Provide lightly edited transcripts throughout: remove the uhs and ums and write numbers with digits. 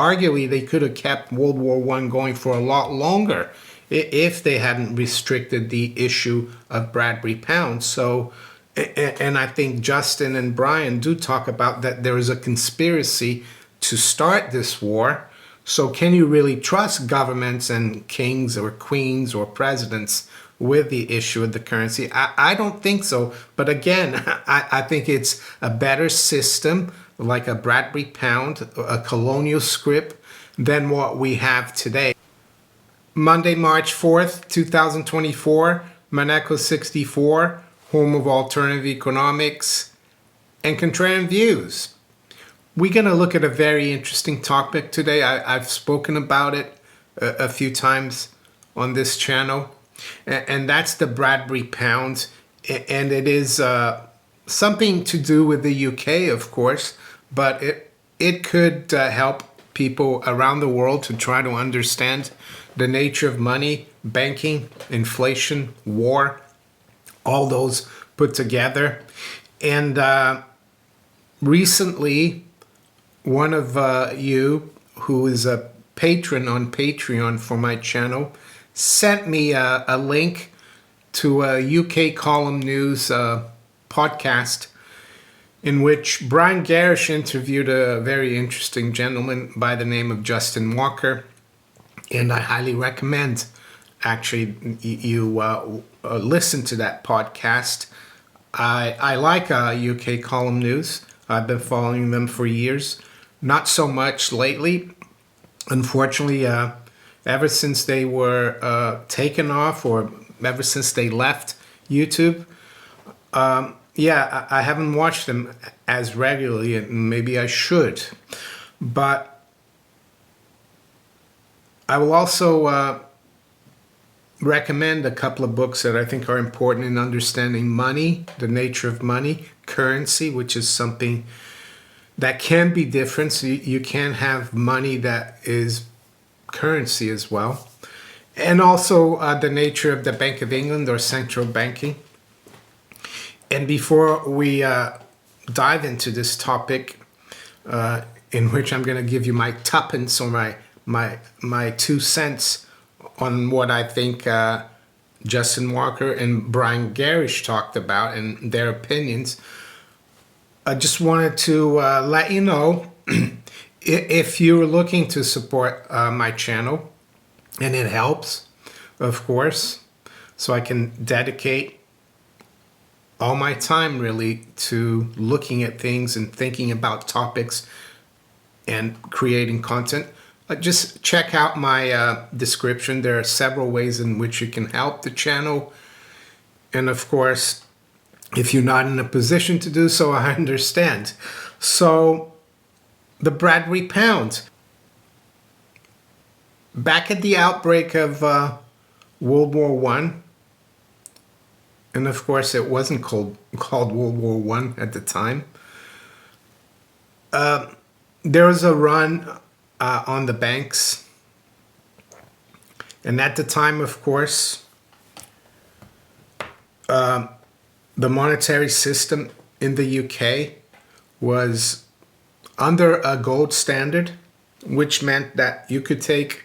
Arguably, they could have kept World War One going for a lot longer if they hadn't restricted the issue of Bradbury pounds. So, and I think Justin and Brian do talk about that there is a conspiracy to start this war. So can you really trust governments and kings or queens or presidents with the issue of the currency? I don't think so. But again, I think it's a better system like a Bradbury pound, a colonial script, than what we have today. Monday, March 4th, 2024, Maneco 64, home of alternative economics and contrarian views. We're going to look at a very interesting topic today. I've spoken about it a few times on this channel, and that's the Bradbury pound. And it is something to do with the UK, of course, but it could help people around the world to try to understand the nature of money, banking, inflation, war, all those put together. And recently, one of you who is a patron on Patreon for my channel sent me a link to a UK Column News podcast in which Brian Garish interviewed a very interesting gentleman by the name of Justin Walker. And I highly recommend, actually, you listen to that podcast. I like UK Column News. I've been following them for years. Not so much lately. Unfortunately, ever since they were taken off or ever since they left YouTube, I haven't watched them as regularly, and maybe I should. But I will also recommend a couple of books that I think are important in understanding money, the nature of money, currency, which is something that can be different. So you can have money that is currency as well. And also the nature of the Bank of England or central banking. And before we dive into this topic, in which I'm going to give you my tuppence or my 2 cents on what I think Justin Walker and Brian Garish talked about and their opinions, I just wanted to let you know if you're looking to support my channel, and it helps, of course, so I can dedicate all my time really to looking at things and thinking about topics and creating content. Just check out my description. There are several ways in which you can help the channel. And of course, if you're not in a position to do so, I understand. So, the Bradbury pound. Back at the outbreak of World War One, and of course it wasn't called World War One at the time, there was a run on the banks. And at the time, of course, the monetary system in the UK was under a gold standard, which meant that you could take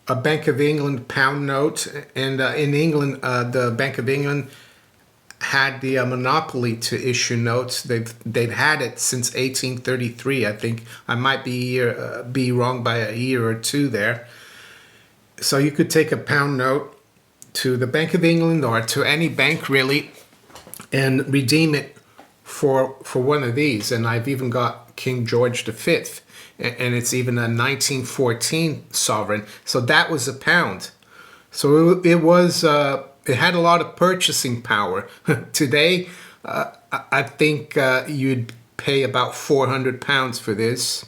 a Bank of England pound note, and in England, the Bank of England had the monopoly to issue notes. They've had it since 1833. I think I might be wrong by a year or two there. So you could take a pound note to the Bank of England or to any bank really, and redeem it for one of these. And I've even got King George V, and it's even a 1914 sovereign. So that was a pound. So it was. It had a lot of purchasing power. Today, I think you'd pay about £400 for this.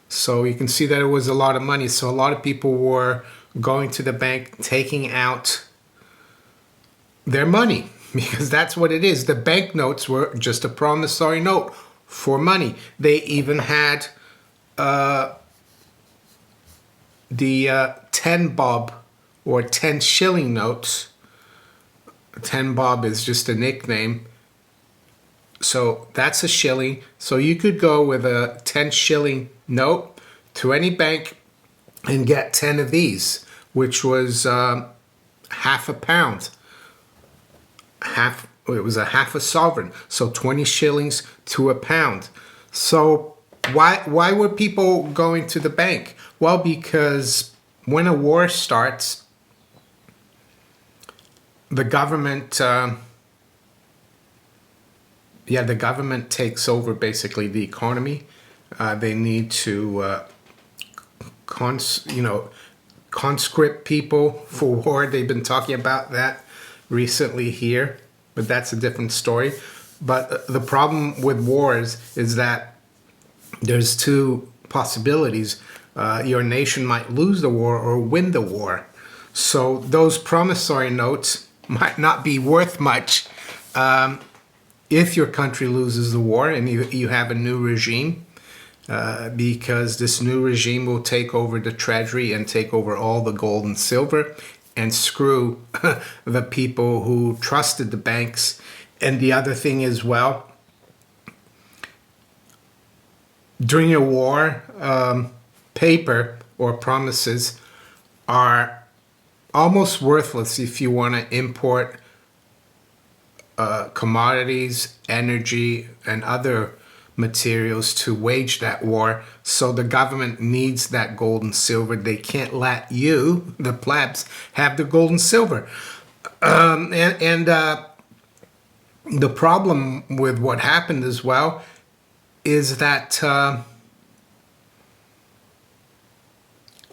So you can see that it was a lot of money. So a lot of people were going to the bank, taking out their money, because that's what it is. The banknotes were just a promissory note for money. They even had the 10 bob or 10 shilling notes. 10 bob is just a nickname. So that's a shilling. So you could go with a 10 shilling note to any bank and get 10 of these, which was half a pound. It was a half a sovereign, so 20 shillings to a pound. So why were people going to the bank? Well, because when a war starts, the government the government takes over basically the economy. They need to conscript people for war. They've been talking about that recently here, but that's a different story. But the problem with wars is that there's two possibilities. Your nation might lose the war or win the war. So those promissory notes might not be worth much if your country loses the war and you have a new regime, because this new regime will take over the treasury and take over all the gold and silver and screw the people who trusted the banks. And the other thing as well, during a war, paper or promises are almost worthless if you want to import commodities, energy, and other materials to wage that war. So the government needs that gold and silver. They can't let you, the plebs, have the gold and silver. The problem with what happened as well is that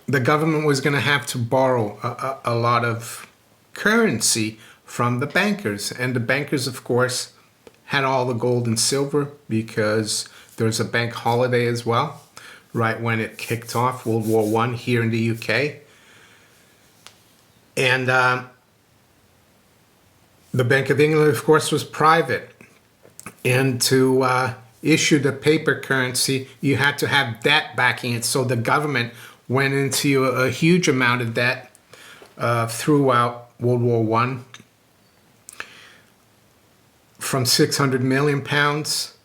the government was going to have to borrow a lot of currency from the bankers. And the bankers, of course, had all the gold and silver because there was a bank holiday as well, right when it kicked off, World War I here in the UK. And the Bank of England, of course, was private. And to issue the paper currency, you had to have debt backing it. So the government went into a huge amount of debt throughout World War I, from 600 million pounds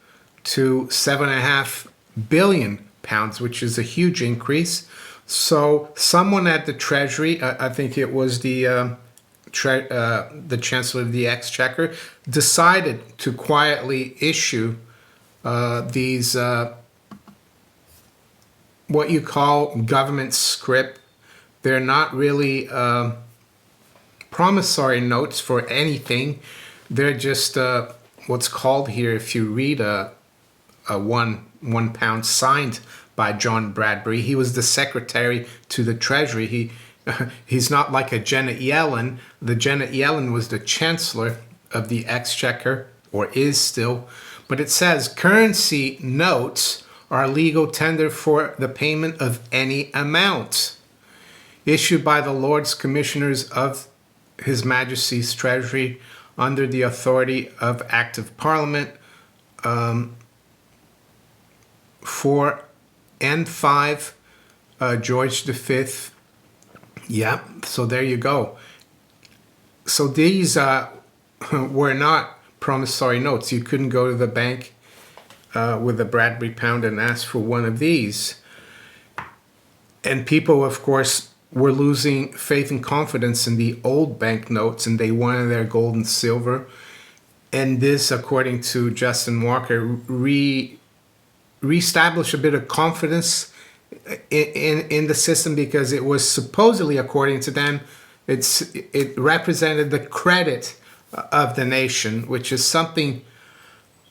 to 7.5 billion pounds, which is a huge increase. So someone at the Treasury, I think it was the Chancellor of the Exchequer, decided to quietly issue these what you call government scrip. They're not really promissory notes for anything. They're just what's called here, if you read a one pound signed by John Bradbury. He was the secretary to the Treasury. He's not like a Janet Yellen. The Janet Yellen was the Chancellor of the Exchequer, or is still. But it says currency notes are legal tender for the payment of any amount, issued by the Lords Commissioners of His Majesty's Treasury under the authority of Act of Parliament 4 and 5, George V. Yeah, so there you go. So these were not promissory notes. You couldn't go to the bank with a Bradbury pound and ask for one of these. And people, of course, were losing faith and confidence in the old banknotes, and they wanted their gold and silver. And this, according to Justin Walker, reestablished a bit of confidence in the system, because it was supposedly, according to them, it represented the credit of the nation, which is something,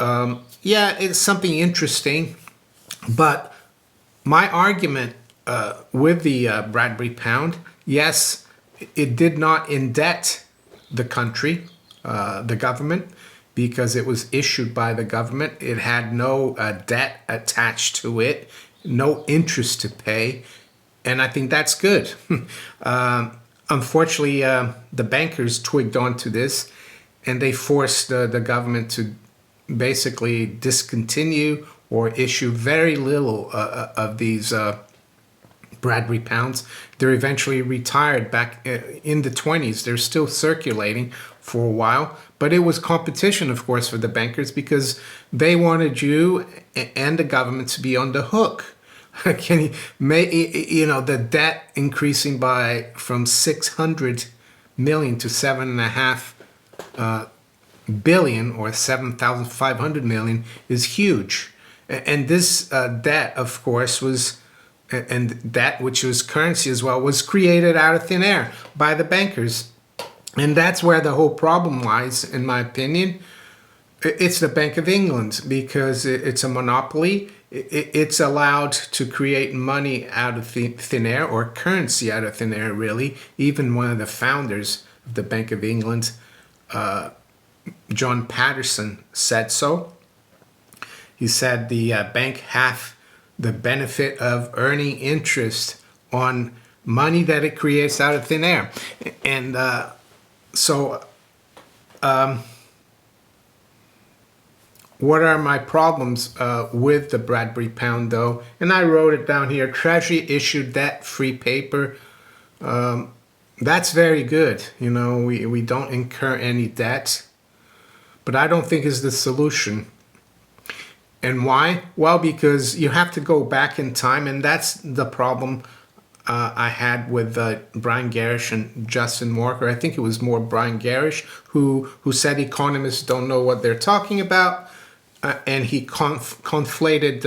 it's something interesting. But my argument with the Bradbury pound, yes, it did not indebt the country, the government, because it was issued by the government. It had no debt attached to it, no interest to pay, and I think that's good. Unfortunately, the bankers twigged onto this, and they forced the government to basically discontinue or issue very little of these Bradbury pounds. They're eventually retired back in the 20s. They're still circulating for a while, but it was competition, of course, for the bankers, because they wanted you and the government to be on the hook Can you the debt increasing by from 600 million to 7.5 billion, or 7,500 million, is huge. And this debt, of course, and that which was currency as well, was created out of thin air by the bankers. And that's where the whole problem lies, in my opinion. It's the Bank of England, because it's a monopoly. It's allowed to create money out of thin air, or currency out of thin air, really. Even one of the founders of the Bank of England, John Patterson, said so. He said the bank hath the benefit of earning interest on money that it creates out of thin air. And what are my problems with the Bradbury pound, though? And I wrote it down here: Treasury issued debt-free paper. That's very good. We don't incur any debt. But I don't think is the solution. And why? Well, because you have to go back in time, and that's the problem I had with Brian Garish and Justin Walker. I think it was more Brian Garish who said economists don't know what they're talking about, and he conflated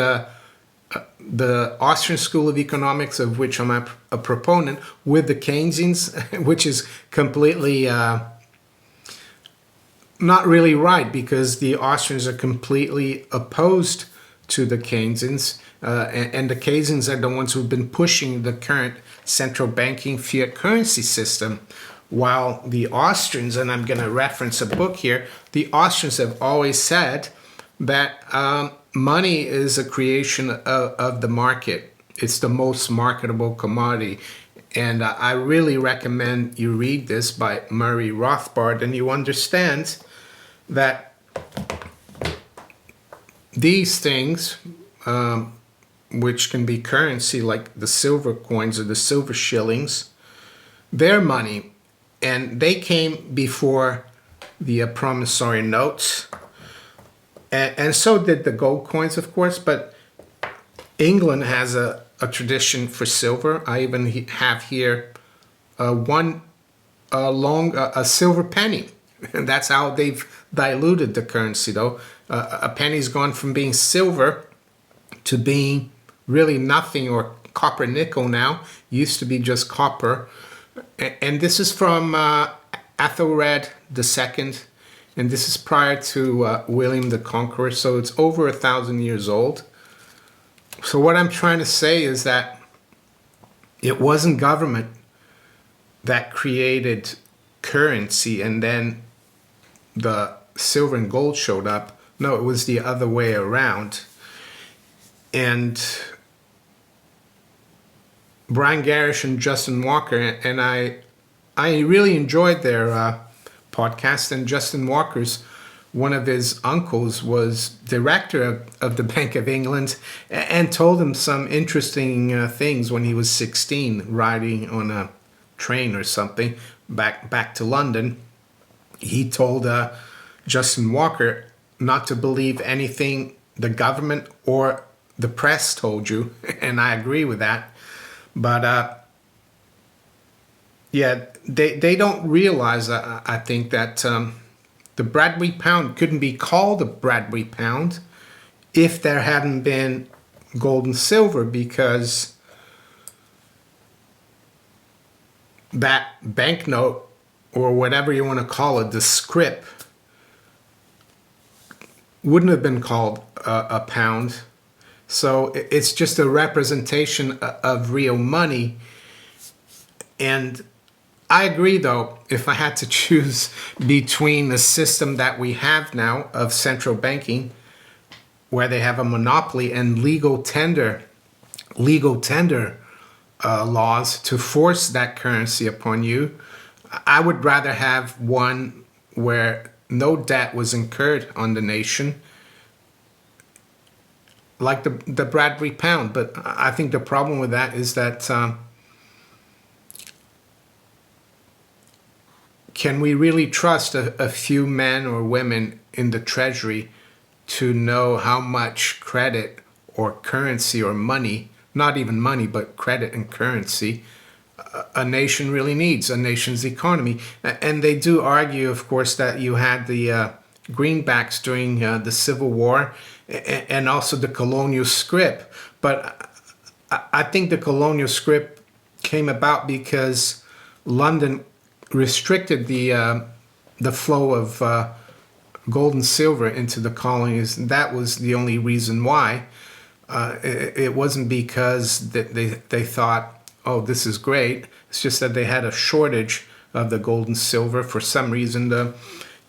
the Austrian School of Economics, of which I'm a proponent, with the Keynesians, which is completely not really right, because the Austrians are completely opposed to the Keynesians, and the Keynesians are the ones who've been pushing the current central banking fiat currency system, while the Austrians, and I'm going to reference a book here, the Austrians have always said that money is a creation of the market. It's the most marketable commodity. And I really recommend you read this by Murray Rothbard, and you understand that these things, which can be currency, like the silver coins or the silver shillings, they're money, and they came before the promissory notes, and so did the gold coins, of course. But England has a tradition for silver. I even have here a silver penny, and that's how they've diluted the currency, though. A penny's gone from being silver to being really nothing, or copper nickel now. Used to be just copper. And this is from Ethelred II, and this is prior to William the Conqueror, so it's over 1,000 years old. So what I'm trying to say is that it wasn't government that created currency and then the silver and gold showed up. No, it was the other way around. And Brian Garish and Justin Walker, and I really enjoyed their podcast. And Justin Walker's, one of his uncles was director of the Bank of England, and told him some interesting things when he was 16, riding on a train or something back to London. He told Justin Walker not to believe anything the government or the press told you, and I agree with that. But yeah, they don't realize, I think, that the Bradbury pound couldn't be called a Bradbury pound if there hadn't been gold and silver, because that banknote, or whatever you want to call it, the scrip, wouldn't have been called a pound. So it's just a representation of real money. And I agree, though, if I had to choose between the system that we have now of central banking, where they have a monopoly, and legal tender laws to force that currency upon you, I would rather have one where no debt was incurred on the nation, like the Bradbury pound. But I think the problem with that is that can we really trust a few men or women in the Treasury to know how much credit or currency or money, not even money, but credit and currency a nation really needs, a nation's economy. And they do argue, of course, that you had the greenbacks during the Civil War and also the colonial scrip. But I think the colonial scrip came about because London restricted the flow of gold and silver into the colonies. That was the only reason why. It wasn't because they thought, oh, this is great. It's just that they had a shortage of the gold and silver for some reason.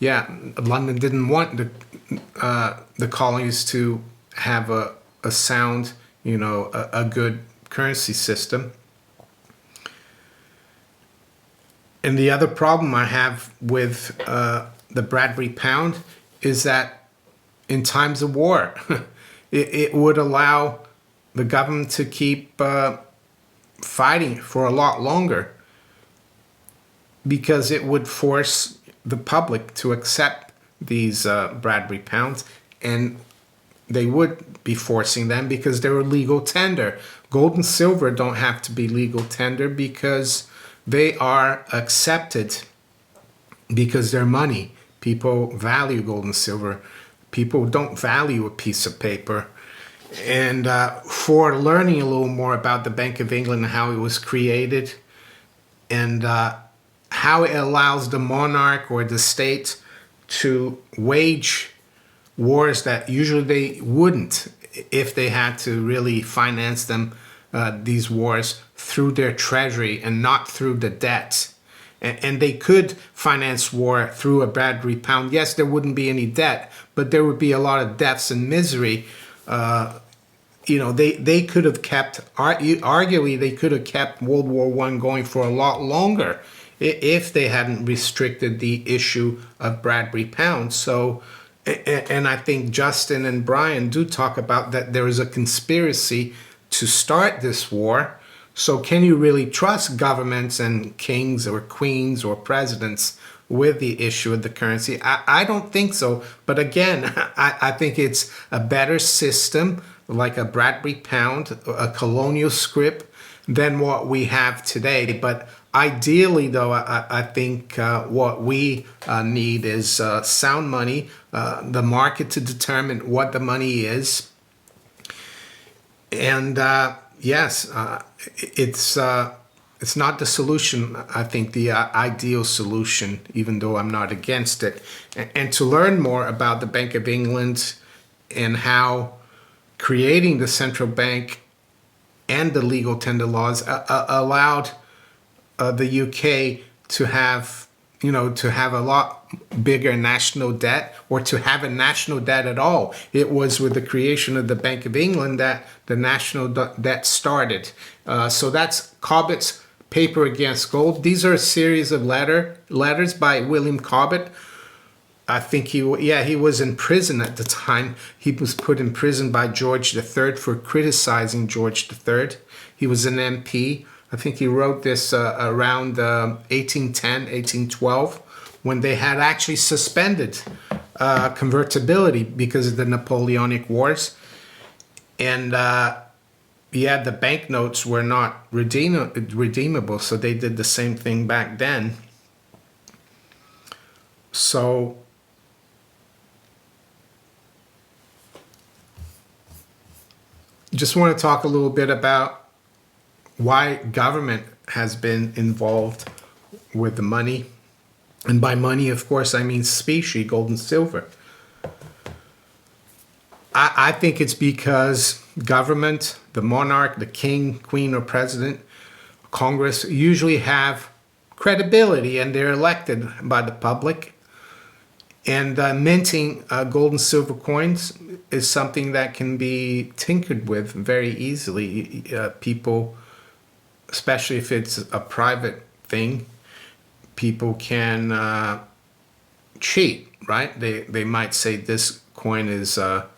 London didn't want the colonies to have a sound, a good currency system. And the other problem I have with the Bradbury pound is that in times of war, it would allow the government to keep fighting for a lot longer, because it would force the public to accept these Bradbury pounds, and they would be forcing them because they were legal tender. Gold and silver don't have to be legal tender because they are accepted because they're money. People value gold and silver. People don't value a piece of paper. And for learning a little more about the Bank of England and how it was created and how it allows the monarch or the state to wage wars that usually they wouldn't if they had to really finance them, these wars, through their treasury and not through the debt. And they could finance war through a Bradbury pound. Yes, there wouldn't be any debt, but there would be a lot of deaths and misery. They could have kept, arguably, they could have kept World War I going for a lot longer if they hadn't restricted the issue of Bradbury pounds. So, and I think Justin and Brian do talk about that there is a conspiracy to start this war. So can you really trust governments and kings or queens or presidents with the issue of the currency? I don't think so. But again, I think it's a better system, like a Bradbury pound, a colonial scrip, than what we have today. But ideally, though, I think what we need is sound money, the market to determine what the money is. And yes, it's not the solution. I think the ideal solution, even though I'm not against it. And to learn more about the Bank of England and how creating the central bank and the legal tender laws allowed the UK to have a lot bigger national debt, or to have a national debt at all. It was with the creation of the Bank of England that the national debt started. So that's Cobbett's Paper Against Gold. These are a series of letters by William Cobbett. I think he was in prison at the time. He was put in prison by George III for criticizing George III. He was an MP. I think he wrote this around 1810, 1812, when they had actually suspended convertibility because of the Napoleonic Wars. And the banknotes were not redeemable, so they did the same thing back then. So just want to talk a little bit about why government has been involved with the money. And by money, of course, I mean specie, gold and silver. I think it's because government, the monarch, the king, queen, or president, Congress, usually have credibility and they're elected by the public. And minting gold and silver coins is something that can be tinkered with very easily. People, especially if it's a private thing, people can cheat, right? They might say this coin is a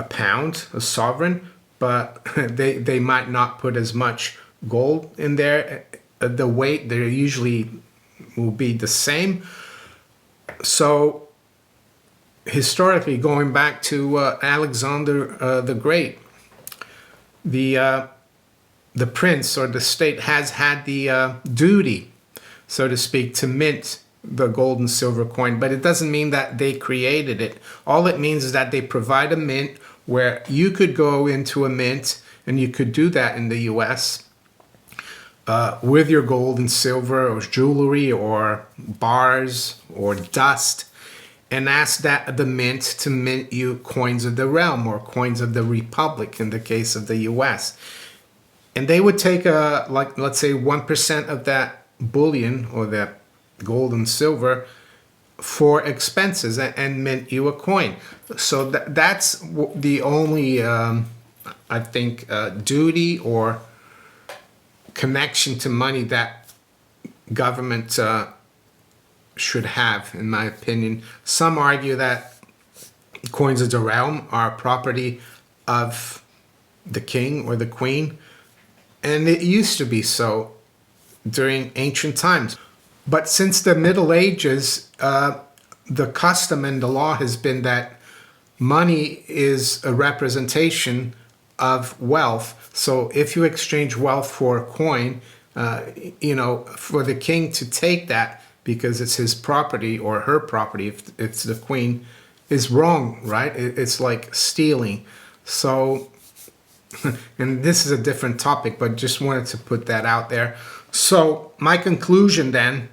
pound, a sovereign, but they might not put as much gold in there. The weight there usually will be the same. So historically, going back to Alexander the Great, the prince or the state has had the duty, so to speak, to mint the gold and silver coin, but it doesn't mean that they created it. All it means is that they provide a mint where you could go into a mint, and you could do that in the US, with your gold and silver or jewelry or bars or dust, and ask that the mint to mint you coins of the realm or coins of the republic in the case of the US. And they would take like, let's say 1% of that bullion or that gold and silver for expenses and mint you a coin. So that's the only, I think, duty or connection to money that government should have, in my opinion. Some argue that coins of the realm are property of the king or the queen, and it used to be so during ancient times. But since the Middle Ages, the custom and the law has been that money is a representation of wealth. So if you exchange wealth for a coin, for the king to take that because it's his property or her property, if it's the queen, is wrong, right? It's like stealing. So, and this is a different topic, but just wanted to put that out there. So my conclusion then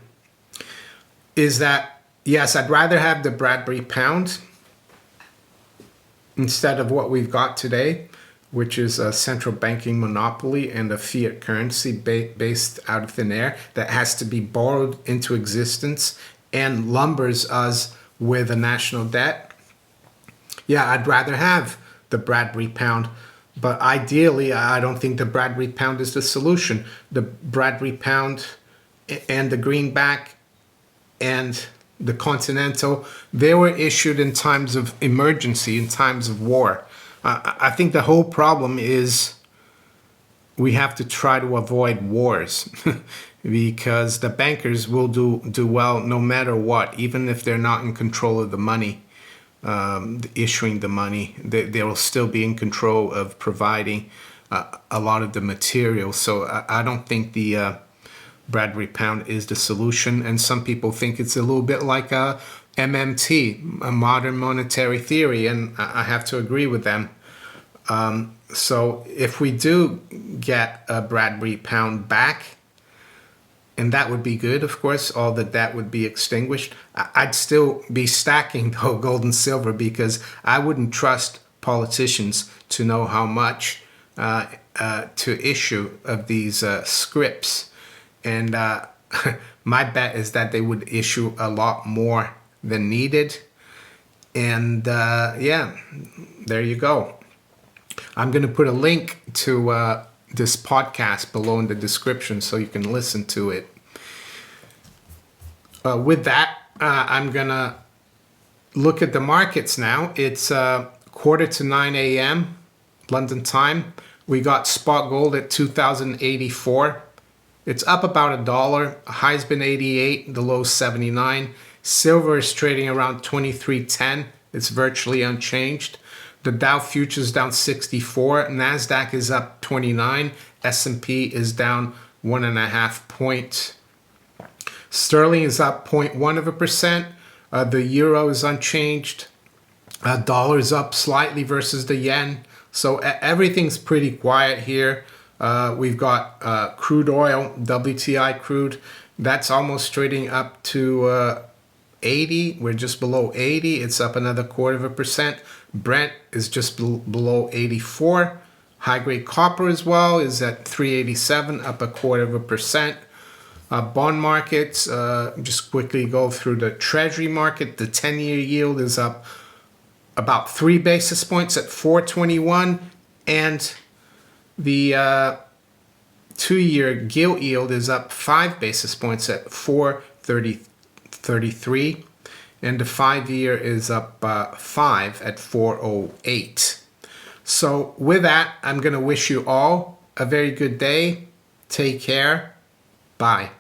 is that, yes, I'd rather have the Bradbury pound instead of what we've got today, which is a central banking monopoly and a fiat currency based out of thin air that has to be borrowed into existence and lumbers us with a national debt. Yeah, I'd rather have the Bradbury pound, but ideally, I don't think the Bradbury pound is the solution. The Bradbury pound and the greenback and the continental, they were issued in times of emergency, in times of war. I think the whole problem is we have to try to avoid wars because the bankers will do well no matter what, even if they're not in control of the money, issuing the money. They will still be in control of providing a lot of the material. So I don't think the Bradbury pound is the solution. And some people think it's a little bit like a MMT, a modern monetary theory, and I have to agree with them. So if we do get a Bradbury pound back, and that would be good, of course, all the debt would be extinguished, I'd still be stacking though gold and silver because I wouldn't trust politicians to know how much to issue of these scripts. And my bet is that they would issue a lot more than needed. And yeah, there you go. I'm going to put a link to this podcast below in the description so you can listen to it. With that, I'm going to look at the markets now. It's 8:45 a.m. London time. We got spot gold at 2,084. It's up about $1. High's been 88, the low 79. Silver is trading around 23.10. It's virtually unchanged. The Dow futures down 64. NASDAQ is up 29. S&P is down 1.5 points. Sterling is up 0.1%. The euro is unchanged. Dollar is up slightly versus the yen. So everything's pretty quiet here. We've got crude oil, WTI crude. That's almost trading up to 80. We're just below 80. It's up another 0.25%. Brent is just below 84. High-grade copper as well is at 387, up 0.25%. Bond markets, just quickly go through the treasury market. The 10-year yield is up about 3 basis points at 4.21, and the 2-year gilt yield is up 5 basis points at 4.33, and the 5-year is up 5 at 4.08. So with that, I'm going to wish you all a very good day. Take care. Bye.